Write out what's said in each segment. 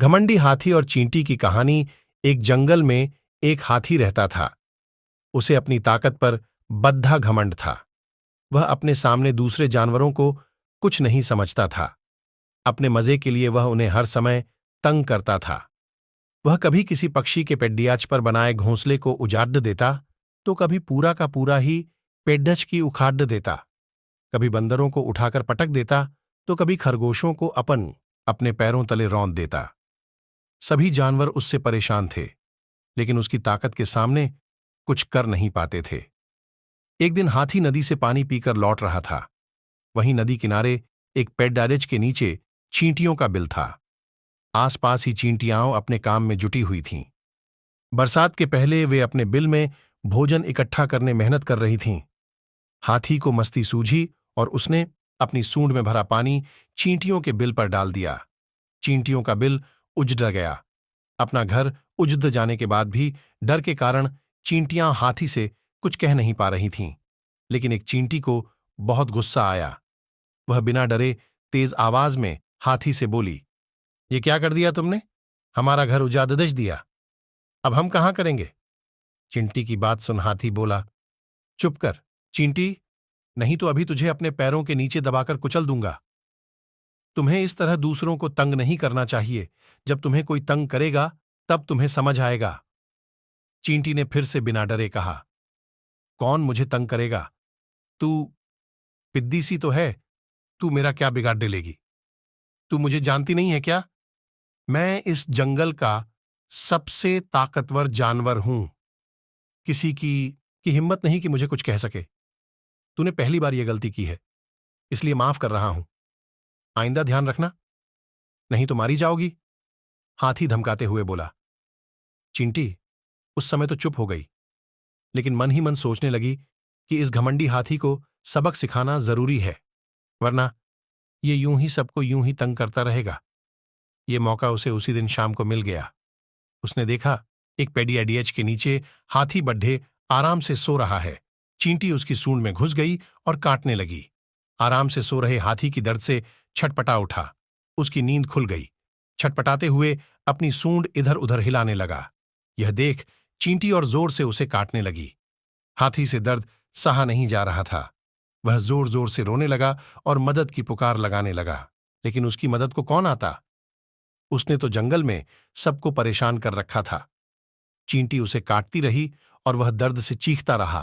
घमंडी हाथी और चींटी की कहानी। एक जंगल में एक हाथी रहता था। उसे अपनी ताकत पर बद्धा घमंड था। वह अपने सामने दूसरे जानवरों को कुछ नहीं समझता था। अपने मजे के लिए वह उन्हें हर समय तंग करता था। वह कभी किसी पक्षी के पेड्डियाच पर बनाए घोंसले को उजाड़ देता, तो कभी पूरा का पूरा ही पेड्डच की उखाड़ देता। कभी बंदरों को उठाकर पटक देता, तो कभी खरगोशों को अपने पैरों तले रौंद देता। सभी जानवर उससे परेशान थे, लेकिन उसकी ताकत के सामने कुछ कर नहीं पाते थे। एक दिन हाथी नदी से पानी पीकर लौट रहा था। वहीं नदी किनारे एक पेड्डारिज के नीचे चींटियों का बिल था। आसपास ही चींटियां अपने काम में जुटी हुई थीं। बरसात के पहले वे अपने बिल में भोजन इकट्ठा करने मेहनत कर रही थीं। हाथी को मस्ती सूझी और उसने अपनी सूंड में भरा पानी चींटियों के बिल पर डाल दिया। चींटियों का बिल उजड़ गया। अपना घर उजड़ जाने के बाद भी डर के कारण चींटियां हाथी से कुछ कह नहीं पा रही थीं। लेकिन एक चींटी को बहुत गुस्सा आया। वह बिना डरे तेज आवाज में हाथी से बोली, ये क्या कर दिया तुमने? हमारा घर उजाड़ दिया। अब हम कहां करेंगे? चिंटी की बात सुन हाथी बोला, चुप कर चींटी, नहीं तो अभी तुझे अपने पैरों के नीचे दबाकर कुचल दूंगा। तुम्हें इस तरह दूसरों को तंग नहीं करना चाहिए। जब तुम्हें कोई तंग करेगा तब तुम्हें समझ आएगा। चींटी ने फिर से बिना डरे कहा, कौन मुझे तंग करेगा? तू पिद्दी सी तो है, तू मेरा क्या बिगाड़ डालेगी? तू मुझे जानती नहीं है क्या? मैं इस जंगल का सबसे ताकतवर जानवर हूं। किसी की हिम्मत नहीं कि मुझे कुछ कह सके। तूने पहली बार यह गलती की है, इसलिए माफ कर रहा हूं। आइंदा ध्यान रखना, नहीं तो मारी जाओगी। हाथी धमकाते हुए बोला। चिंटी उस समय तो चुप हो गई, लेकिन मन ही मन सोचने लगी कि इस घमंडी हाथी को सबक सिखाना जरूरी है, वरना ये यूं ही सबको यूं ही तंग करता रहेगा। ये मौका उसे उसी दिन शाम को मिल गया। उसने देखा एक पेडियाडियच के नीचे हाथी बड्ढे आराम से सो रहा है। चींटी उसकी सूंड में घुस गई और काटने लगी। आराम से सो रहे हाथी की दर्द से छटपटा उठा। उसकी नींद खुल गई। छटपटाते हुए अपनी सूंड इधर उधर हिलाने लगा। यह देख चींटी और जोर से उसे काटने लगी। हाथी से दर्द सहा नहीं जा रहा था। वह जोर जोर से रोने लगा और मदद की पुकार लगाने लगा, लेकिन उसकी मदद को कौन आता? उसने तो जंगल में सबको परेशान कर रखा था। चींटी उसे काटती रही और वह दर्द से चीखता रहा।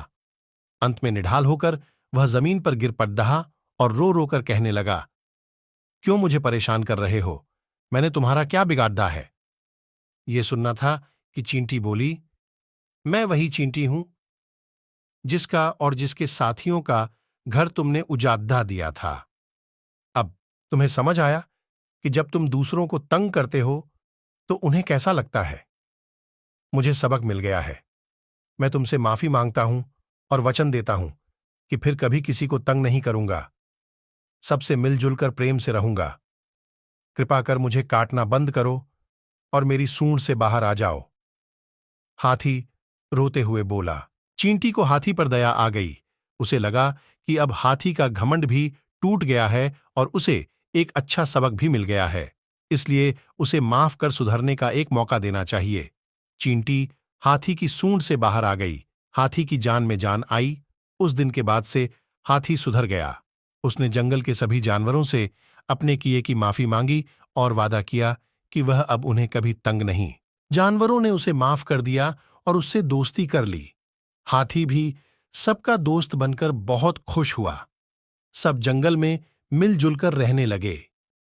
अंत में निढाल होकर वह जमीन पर गिर पड़दहा और रो रो कर कहने लगा, क्यों मुझे परेशान कर रहे हो? मैंने तुम्हारा क्या बिगाड़ा है? ये सुनना था कि चींटी बोली, मैं वही चींटी हूं जिसका और जिसके साथियों का घर तुमने उजाड़ दिया था। अब तुम्हें समझ आया कि जब तुम दूसरों को तंग करते हो तो उन्हें कैसा लगता है। मुझे सबक मिल गया है। मैं तुमसे माफी मांगता हूं और वचन देता हूं कि फिर कभी किसी को तंग नहीं करूंगा। सबसे मिलजुल कर प्रेम से रहूंगा। कृपा कर मुझे काटना बंद करो और मेरी सूंड से बाहर आ जाओ। हाथी रोते हुए बोला। चींटी को हाथी पर दया आ गई। उसे लगा कि अब हाथी का घमंड भी टूट गया है और उसे एक अच्छा सबक भी मिल गया है, इसलिए उसे माफ कर सुधरने का एक मौका देना चाहिए। चींटी हाथी की सूंड से बाहर आ गई। हाथी की जान में जान आई। उस दिन के बाद से हाथी सुधर गया। उसने जंगल के सभी जानवरों से अपने किए की माफी मांगी और वादा किया कि वह अब उन्हें कभी तंग नहीं। जानवरों ने उसे माफ कर दिया और उससे दोस्ती कर ली। हाथी भी सबका दोस्त बनकर बहुत खुश हुआ। सब जंगल में मिलजुल कर रहने लगे।